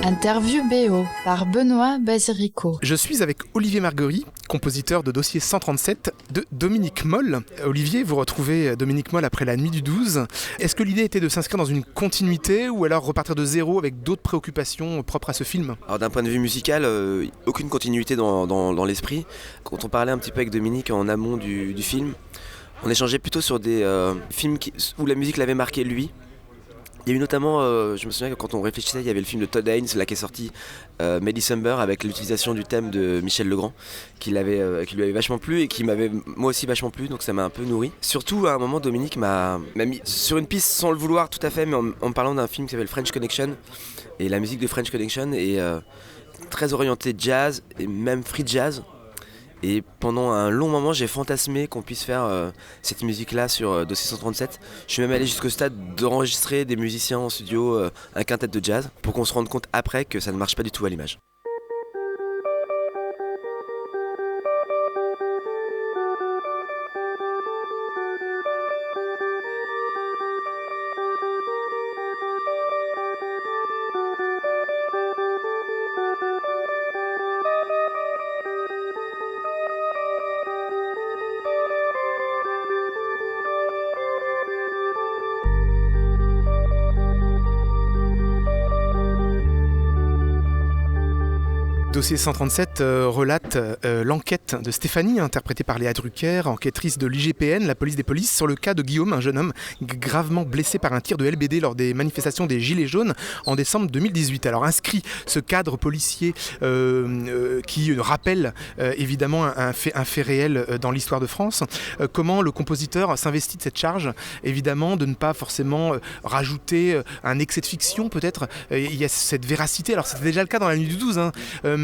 Interview BO par Benoît Basirico. Je suis avec Olivier Marguerie, compositeur de Dossier 137 de Dominique Moll. Olivier, vous retrouvez Dominique Moll après La Nuit du 12. Est-ce que l'idée était de s'inscrire dans une continuité ou alors repartir de zéro avec d'autres préoccupations propres à ce film ? Alors d'un point de vue musical, aucune continuité dans l'esprit. Quand on parlait un petit peu avec Dominique en amont du film, on échangeait plutôt sur des films où la musique l'avait marqué lui. Il y a eu notamment, je me souviens que quand on réfléchissait, il y avait le film de Todd Haynes, là qui est sorti, May December, avec l'utilisation du thème de Michel Legrand, qui lui avait vachement plu et qui m'avait moi aussi vachement plu, donc ça m'a un peu nourri. Surtout, à un moment, Dominique m'a mis sur une piste sans le vouloir tout à fait, mais en me parlant d'un film qui s'appelle French Connection, et la musique de French Connection est très orientée jazz, et même free jazz. Et pendant un long moment, j'ai fantasmé qu'on puisse faire cette musique-là sur Dossier 137. Je suis même allé jusqu'au stade d'enregistrer des musiciens en studio, un quintet de jazz, pour qu'on se rende compte après que ça ne marche pas du tout à l'image. Dossier 137 relate l'enquête de Stéphanie, interprétée par Léa Drucker, enquêtrice de l'IGPN, la police des polices, sur le cas de Guillaume, un jeune homme gravement blessé par un tir de LBD lors des manifestations des Gilets jaunes en décembre 2018. Alors inscrit ce cadre policier qui rappelle évidemment un fait réel dans l'histoire de France, comment le compositeur s'investit de cette charge, évidemment de ne pas forcément rajouter un excès de fiction peut-être, il y a cette véracité, alors c'était déjà le cas dans La Nuit du 12,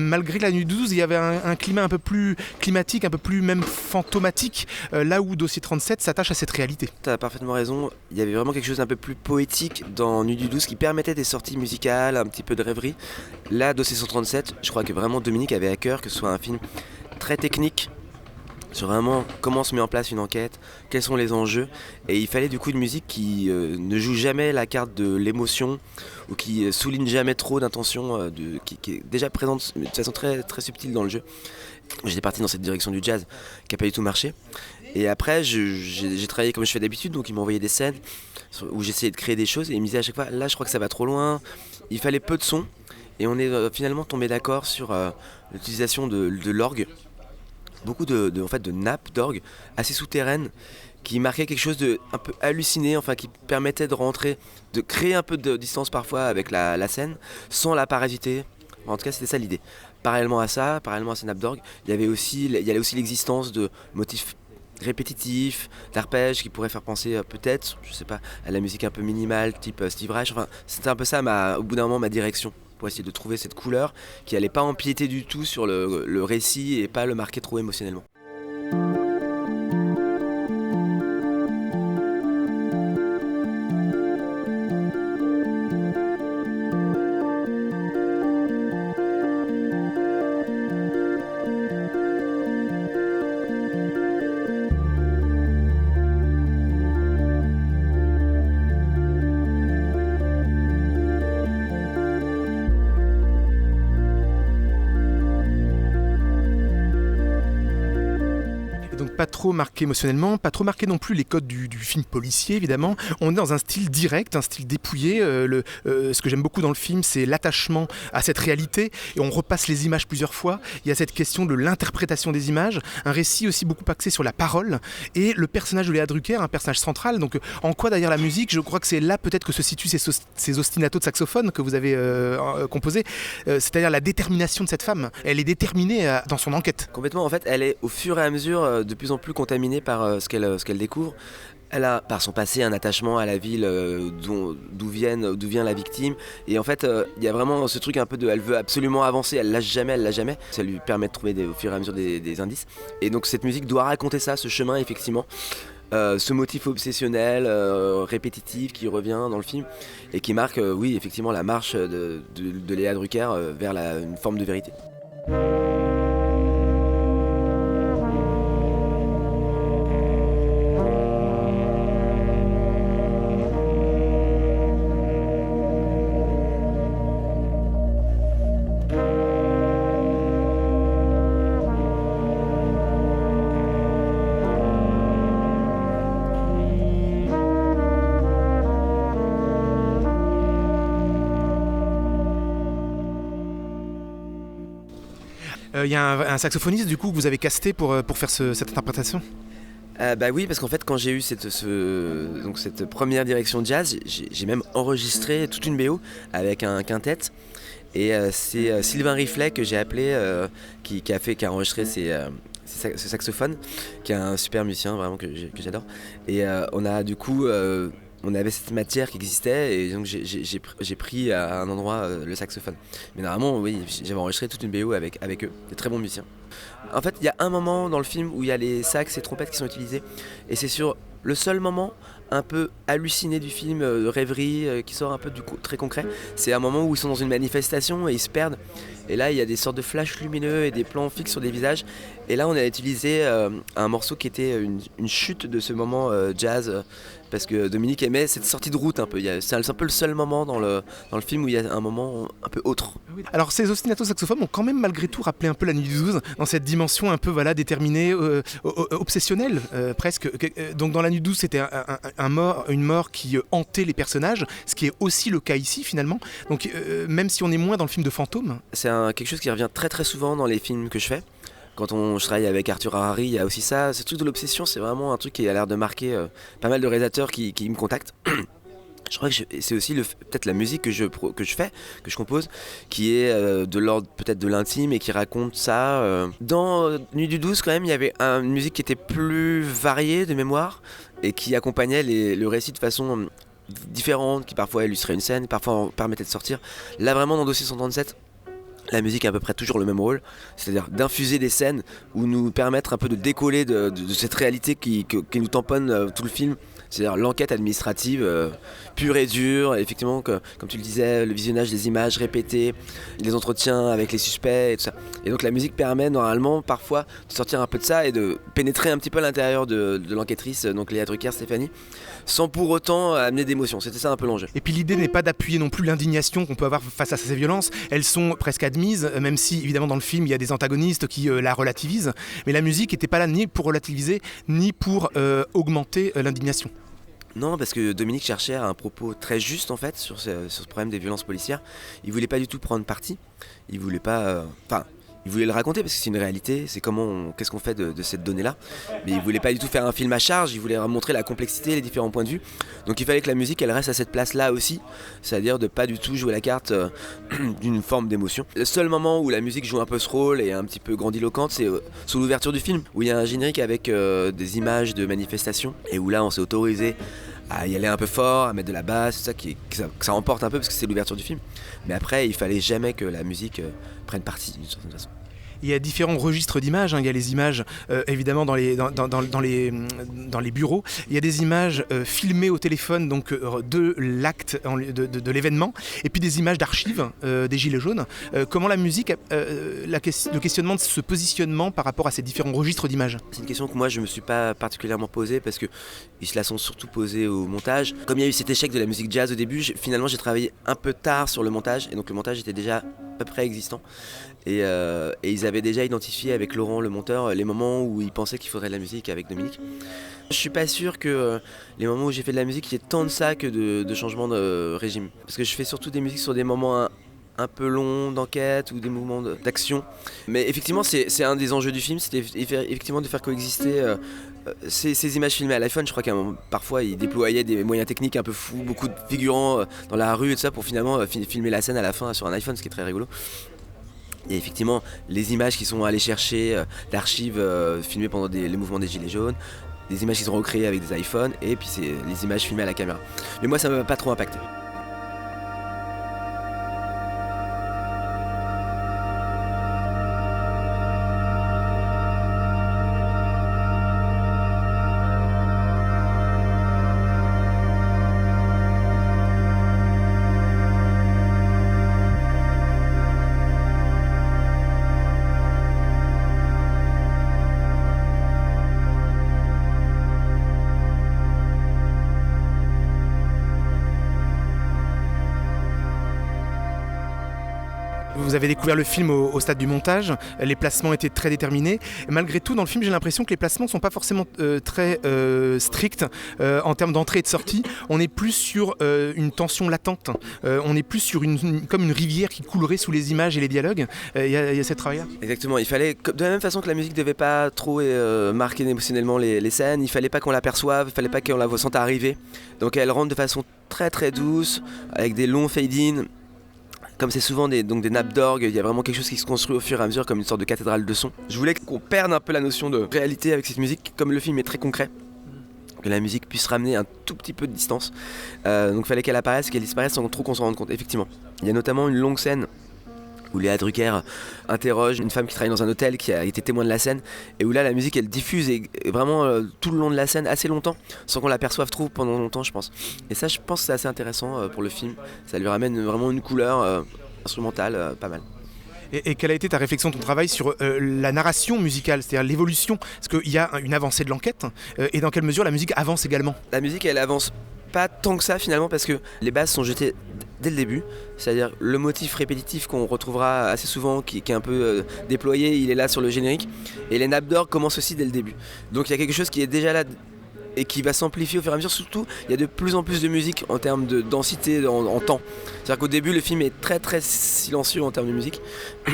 malgré que La Nuit du 12, il y avait un climat un peu plus climatique, un peu plus même fantomatique, là où Dossier 37 s'attache à cette réalité. Tu as parfaitement raison, il y avait vraiment quelque chose d'un peu plus poétique dans Nuit du 12 qui permettait des sorties musicales, un petit peu de rêverie. Là, Dossier 137, je crois que vraiment Dominique avait à cœur que ce soit un film très technique, sur vraiment comment se met en place une enquête, quels sont les enjeux, et il fallait du coup une musique qui ne joue jamais la carte de l'émotion ou qui souligne jamais trop d'intention, qui est déjà présente de façon très, très subtile dans le jeu. J'étais parti dans cette direction du jazz qui n'a pas du tout marché, et après j'ai travaillé comme je fais d'habitude, donc il m'envoyait des scènes où j'essayais de créer des choses et il me disait à chaque fois là je crois que ça va trop loin, il fallait peu de son, et on est finalement tombé d'accord sur l'utilisation de l'orgue. Beaucoup de nappes d'orgue assez souterraines qui marquaient quelque chose de un peu halluciné, enfin qui permettait de rentrer, de créer un peu de distance parfois avec la scène sans la parasiter. En tout cas, c'était ça l'idée. Parallèlement à ces nappes d'orgue, il y avait aussi l'existence de motifs répétitifs, d'arpèges qui pourraient faire penser peut-être, je sais pas, à la musique un peu minimale type Steve Reich. Enfin, c'était un peu ça au bout d'un moment ma direction, pour essayer de trouver cette couleur qui allait pas empiéter du tout sur le récit et pas le marquer trop émotionnellement. Pas trop marqué émotionnellement, pas trop marqué non plus les codes du film policier évidemment. On est dans un style direct, un style dépouillé. Ce que j'aime beaucoup dans le film, c'est l'attachement à cette réalité, et on repasse les images plusieurs fois. Il y a cette question de l'interprétation des images, un récit aussi beaucoup axé sur la parole, et le personnage de Léa Drucker, un personnage central. Donc en quoi derrière la musique, je crois que c'est là peut-être que se situent ces ostinatos de saxophone que vous avez composés, c'est-à-dire la détermination de cette femme. Elle est déterminée dans son enquête. Complètement, en fait, elle est au fur et à mesure de plus en plus contaminée par ce qu'elle découvre. Elle a, par son passé, un attachement à la ville d'où vient la victime. Et en fait, il y a vraiment ce truc un peu de... Elle veut absolument avancer, elle lâche jamais. Ça lui permet de trouver au fur et à mesure des indices. Et donc cette musique doit raconter ça, ce chemin, effectivement. Ce motif obsessionnel, répétitif qui revient dans le film et qui marque, oui, effectivement, la marche de Léa Drucker vers une forme de vérité. Il y a un saxophoniste du coup que vous avez casté pour faire cette interprétation? Bah oui, parce qu'en fait, quand j'ai eu cette première direction jazz, j'ai même enregistré toute une BO avec un quintet. Et c'est Sylvain Riflet que j'ai appelé, qui a enregistré ce saxophone, qui est un super musicien vraiment que j'adore. Et on a du coup, on avait cette matière qui existait et donc j'ai pris à un endroit le saxophone. Mais normalement, oui, j'avais enregistré toute une BO avec eux, des très bons musiciens. En fait, il y a un moment dans le film où il y a les sax et trompettes qui sont utilisés, et c'est sur le seul moment un peu halluciné du film, de rêverie, qui sort un peu du très concret. C'est un moment où ils sont dans une manifestation et ils se perdent. Et là, il y a des sortes de flashs lumineux et des plans fixes sur des visages. Et là, on a utilisé un morceau qui était une chute de ce moment jazz, parce que Dominique aimait cette sortie de route un peu. C'est un peu le seul moment dans le film où il y a un moment un peu autre. Alors ces ostinato saxophones ont quand même malgré tout rappelé un peu la Nuit du 12 dans cette dimension un peu déterminée, obsessionnelle presque. Donc dans la Nuit du 12 c'était une mort qui hantait les personnages, ce qui est aussi le cas ici finalement. Donc même si on est moins dans le film de fantôme. C'est quelque chose qui revient très très souvent dans les films que je fais. Quand je travaille avec Arthur Harari, il y a aussi ça. Ce truc de l'obsession, c'est vraiment un truc qui a l'air de marquer pas mal de réalisateurs qui me contactent. Je crois que c'est aussi peut-être la musique que je fais, que je compose, qui est de l'ordre peut-être de l'intime et qui raconte ça. Dans Nuit du 12, quand même, il y avait une musique qui était plus variée de mémoire et qui accompagnait le récit de façon différente, qui parfois illustrait une scène, parfois permettait de sortir. Là, vraiment, dans Dossier 137, la musique a à peu près toujours le même rôle, c'est-à-dire d'infuser des scènes ou nous permettre un peu de décoller de cette réalité qui nous tamponne tout le film. C'est-à-dire l'enquête administrative pure et dure, effectivement, comme tu le disais, le visionnage des images répétées, les entretiens avec les suspects et tout ça. Et donc la musique permet normalement parfois de sortir un peu de ça et de pénétrer un petit peu à l'intérieur de l'enquêtrice, donc Léa Drucker, Stéphanie, sans pour autant amener d'émotion. C'était ça un peu l'enjeu. Et puis l'idée n'est pas d'appuyer non plus l'indignation qu'on peut avoir face à ces violences. Elles sont presque admises, même si évidemment dans le film il y a des antagonistes qui la relativisent. Mais la musique n'était pas là ni pour relativiser, ni pour augmenter l'indignation. Non, parce que Dominique cherchait un propos très juste en fait sur ce problème des violences policières. Il voulait pas du tout prendre parti. Il voulait pas. Il voulait le raconter parce que c'est une réalité, c'est qu'est-ce qu'on fait de cette donnée-là. Mais il voulait pas du tout faire un film à charge, il voulait montrer la complexité, les différents points de vue. Donc il fallait que la musique elle reste à cette place-là aussi, c'est-à-dire de pas du tout jouer la carte d'une forme d'émotion. Le seul moment où la musique joue un peu ce rôle et est un petit peu grandiloquente, c'est sous l'ouverture du film, où il y a un générique avec des images de manifestations et où là on s'est autorisé à y aller un peu fort, à mettre de la basse, tout ça, que ça emporte un peu parce que c'est l'ouverture du film. Mais après, il fallait jamais que la musique prenne parti d'une certaine façon. Il y a différents registres d'images. Il y a les images évidemment dans les bureaux. Il y a des images filmées au téléphone donc de l'acte, de l'événement, et puis des images d'archives des Gilets jaunes. Comment la musique, le questionnement de ce positionnement par rapport à ces différents registres d'images? C'est une question que moi je me suis pas particulièrement posée parce que ils se la sont surtout posés au montage. Comme il y a eu cet échec de la musique jazz au début, finalement j'ai travaillé un peu tard sur le montage et donc le montage était déjà à peu près existant. Et ils avaient déjà identifié avec Laurent, le monteur, les moments où ils pensaient qu'il faudrait de la musique avec Dominique. Je suis pas sûr que les moments où j'ai fait de la musique, il y ait tant de ça que de changement de régime. Parce que je fais surtout des musiques sur des moments un peu longs d'enquête ou des mouvements d'action. Mais effectivement, c'est un des enjeux du film, c'était effectivement de faire coexister ces images filmées à l'iPhone. Je crois qu'à un moment, parfois, ils déployaient des moyens techniques un peu fous, beaucoup de figurants dans la rue et tout ça pour finalement filmer la scène à la fin sur un iPhone, ce qui est très rigolo. Et effectivement, les images qui sont allées chercher d'archives filmées pendant les mouvements des Gilets jaunes, des images qui sont recréées avec des iPhones, et puis c'est les images filmées à la caméra. Mais moi, ça ne m'a pas trop impacté. Vous avez découvert le film au stade du montage, les placements étaient très déterminés. Malgré tout, dans le film, j'ai l'impression que les placements ne sont pas forcément très stricts en termes d'entrée et de sortie. On est plus sur une tension latente, on est plus sur comme une rivière qui coulerait sous les images et les dialogues. Il y a cette travail-là. Exactement, il fallait, de la même façon que la musique ne devait pas trop marquer émotionnellement les scènes, il ne fallait pas qu'on l'aperçoive, il ne fallait pas qu'on la sente arriver. Donc elle rentre de façon très très douce, avec des longs fade-in. Comme c'est souvent des nappes d'orgue, il y a vraiment quelque chose qui se construit au fur et à mesure comme une sorte de cathédrale de son. Je voulais qu'on perde un peu la notion de réalité avec cette musique, comme le film est très concret, que la musique puisse ramener un tout petit peu de distance. Donc il fallait qu'elle apparaisse, qu'elle disparaisse sans trop qu'on s'en rende compte, effectivement. Il y a notamment une longue scène où Léa Drucker interroge une femme qui travaille dans un hôtel qui a été témoin de la scène, et où là la musique elle diffuse et vraiment tout le long de la scène assez longtemps sans qu'on l'aperçoive trop pendant longtemps, je pense. Et ça, je pense que c'est assez intéressant pour le film, ça lui ramène vraiment une couleur instrumentale pas mal. Et quelle a été ta réflexion, ton travail sur la narration musicale, c'est-à-dire l'évolution? Est-ce qu'il y a une avancée de l'enquête et dans quelle mesure la musique avance également? La musique elle avance pas tant que ça finalement, parce que les bases sont jetées dès le début, c'est-à-dire le motif répétitif qu'on retrouvera assez souvent, qui est un peu déployé, il est là sur le générique, et les nappes d'orgue commencent aussi dès le début. Donc il y a quelque chose qui est déjà là et qui va s'amplifier au fur et à mesure. Surtout, il y a de plus en plus de musique en termes de densité en temps. C'est-à-dire qu'au début, le film est très très silencieux en termes de musique,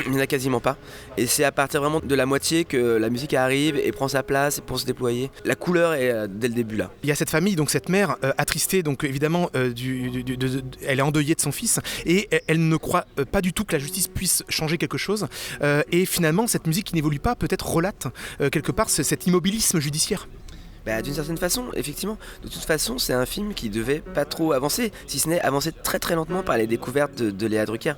il n'y en a quasiment pas. Et c'est à partir vraiment de la moitié que la musique arrive et prend sa place pour se déployer. La couleur est dès le début là. Il y a cette famille, donc cette mère attristée, donc évidemment, elle est endeuillée de son fils, et elle ne croit pas du tout que la justice puisse changer quelque chose. Et finalement, cette musique qui n'évolue pas, peut-être relate quelque part cet immobilisme judiciaire. D'une certaine façon, effectivement. De toute façon, c'est un film qui devait pas trop avancer, si ce n'est avancer très très lentement par les découvertes de Léa Drucker.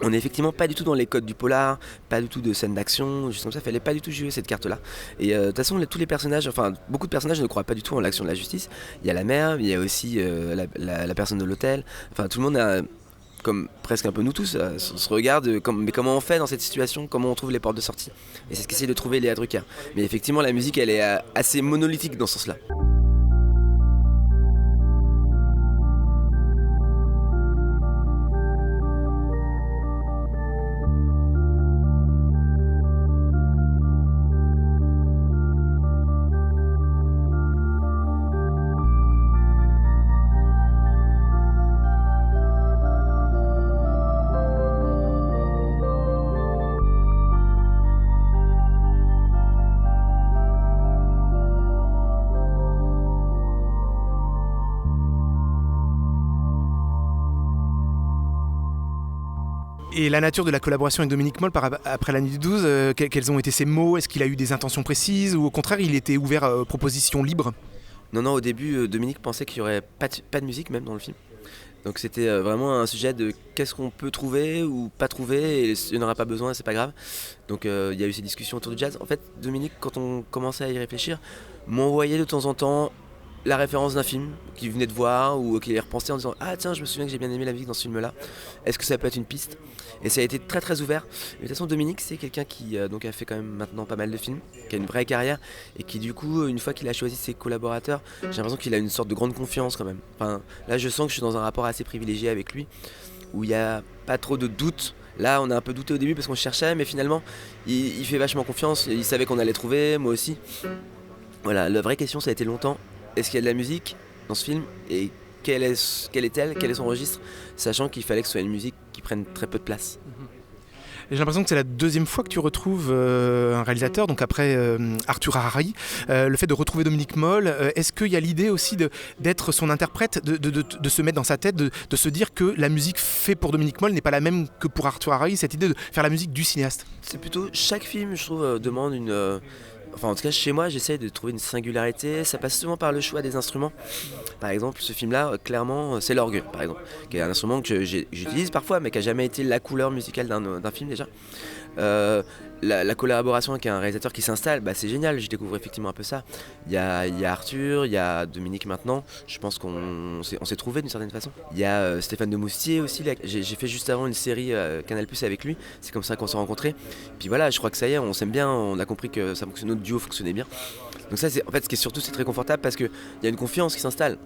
On n'est effectivement pas du tout dans les codes du polar, pas du tout de scènes d'action, juste comme ça, il fallait pas du tout jouer cette carte-là. Et de toute façon, tous les personnages, enfin beaucoup de personnages ne croient pas du tout en l'action de la justice. Il y a la mère, il y a aussi la personne de l'hôtel, enfin tout le monde a, comme presque un peu nous tous, on se regarde mais comment on fait dans cette situation, comment on trouve les portes de sortie. Et c'est ce qu'essaie de trouver Léa Drucker. Mais effectivement, la musique, elle est assez monolithique dans ce sens-là. Et la nature de la collaboration avec Dominique Moll après la nuit du 12, quels ont été ses mots? Est-ce qu'il a eu des intentions précises ou au contraire il était ouvert aux propositions libres? Non, au début, Dominique pensait qu'il n'y aurait pas de musique même dans le film. Donc c'était vraiment un sujet de qu'est-ce qu'on peut trouver ou pas trouver, et il n'y en aura pas besoin, c'est pas grave. Donc il y a eu ces discussions autour du jazz. En fait, Dominique, quand on commençait à y réfléchir, m'envoyait de temps en temps la référence d'un film qu'il venait de voir ou qu'il repensait en disant « Ah tiens, je me souviens que j'ai bien aimé la musique dans ce film-là, est-ce que ça peut être une piste ?» Et ça a été très très ouvert. Mais de toute façon, Dominique, c'est quelqu'un qui donc a fait quand même maintenant pas mal de films, qui a une vraie carrière, et qui du coup, une fois qu'il a choisi ses collaborateurs, j'ai l'impression qu'il a une sorte de grande confiance quand même. Enfin, là, je sens que je suis dans un rapport assez privilégié avec lui, où il n'y a pas trop de doutes. Là, on a un peu douté au début parce qu'on cherchait, mais finalement, il fait vachement confiance. Il savait qu'on allait trouver, moi aussi. Voilà, la vraie question, ça a été longtemps. Est-ce qu'il y a de la musique dans ce film et quelle est-elle, quel est son registre, sachant qu'il fallait que ce soit une musique qui prenne très peu de place. J'ai l'impression que c'est la deuxième fois que tu retrouves un réalisateur, donc après Arthur Harari, le fait de retrouver Dominique Moll, est-ce qu'il y a l'idée aussi d'être son interprète, de se mettre dans sa tête, de se dire que la musique faite pour Dominique Moll n'est pas la même que pour Arthur Harari, cette idée de faire la musique du cinéaste? C'est plutôt, chaque film, je trouve, demande une... Enfin, en tout cas, chez moi, j'essaye de trouver une singularité. Ça passe souvent par le choix des instruments. Par exemple, ce film-là, clairement, c'est l'orgue, par exemple, qui est un instrument que j'utilise parfois, mais qui n'a jamais été la couleur musicale d'un film déjà. La collaboration avec un réalisateur qui s'installe, c'est génial, je découvre effectivement un peu ça. Il y a Arthur, il y a Dominique maintenant, je pense qu'on s'est trouvé d'une certaine façon. Il y a Stéphane de Moustier aussi, j'ai fait juste avant une série Canal+ avec lui, c'est comme ça qu'on s'est rencontrés. Puis voilà, je crois que ça y est, on s'aime bien, on a compris que ça fonctionnait, notre duo fonctionnait bien. Donc ça, en fait, ce qui est surtout, c'est très confortable parce qu'il y a une confiance qui s'installe.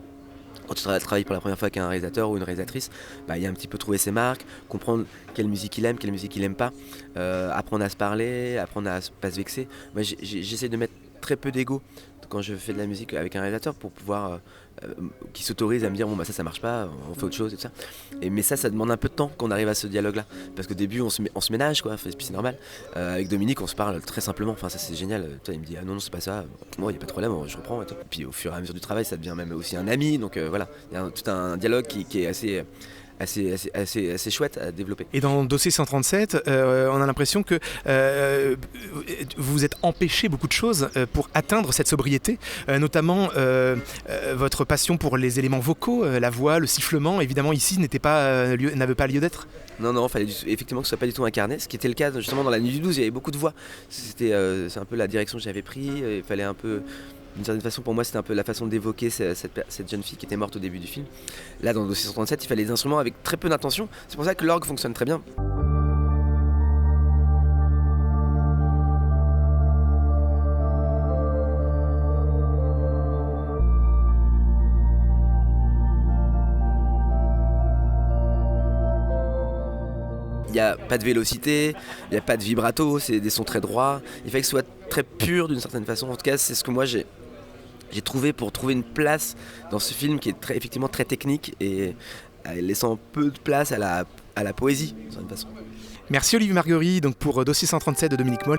quand tu travailles pour la première fois avec un réalisateur ou une réalisatrice, il y a un petit peu trouver ses marques, comprendre quelle musique il aime, quelle musique il aime pas, apprendre à se parler, apprendre à pas se vexer. Moi j'essaie de mettre très peu d'ego quand je fais de la musique avec un réalisateur pour pouvoir qui s'autorise à me dire bon ça marche pas, on fait autre chose et tout ça. Mais ça demande un peu de temps qu'on arrive à ce dialogue là, parce qu'au début on se ménage quoi, et puis c'est normal. Avec Dominique on se parle très simplement, enfin ça c'est génial. Toi, il me dit ah non c'est pas ça, moi il y a pas de problème, je reprends et tout. Puis au fur et à mesure du travail ça devient même aussi un ami, donc voilà, il y a tout un dialogue qui est assez chouette à développer. Et dans Dossier 137, on a l'impression que vous êtes empêché beaucoup de choses pour atteindre cette sobriété, notamment votre passion pour les éléments vocaux, la voix, le sifflement, évidemment ici n'avait pas lieu d'être. Non, il fallait effectivement que ce soit pas du tout incarné, ce qui était le cas justement dans la Nuit du 12, il y avait beaucoup de voix. C'est un peu la direction que j'avais prise, il fallait un peu... D'une certaine façon, pour moi, c'était un peu la façon d'évoquer cette jeune fille qui était morte au début du film. Là, dans le Dossier 137, il fallait des instruments avec très peu d'intention. C'est pour ça que l'orgue fonctionne très bien. Il n'y a pas de vélocité, il n'y a pas de vibrato, c'est des sons très droits. Il fallait que ce soit très pur d'une certaine façon. En tout cas, c'est ce que moi j'ai trouvé pour trouver une place dans ce film qui est effectivement très technique et laissant peu de place à la poésie d'une certaine façon. Merci Olivier Marguerite donc pour Dossier 137 de Dominique Moll.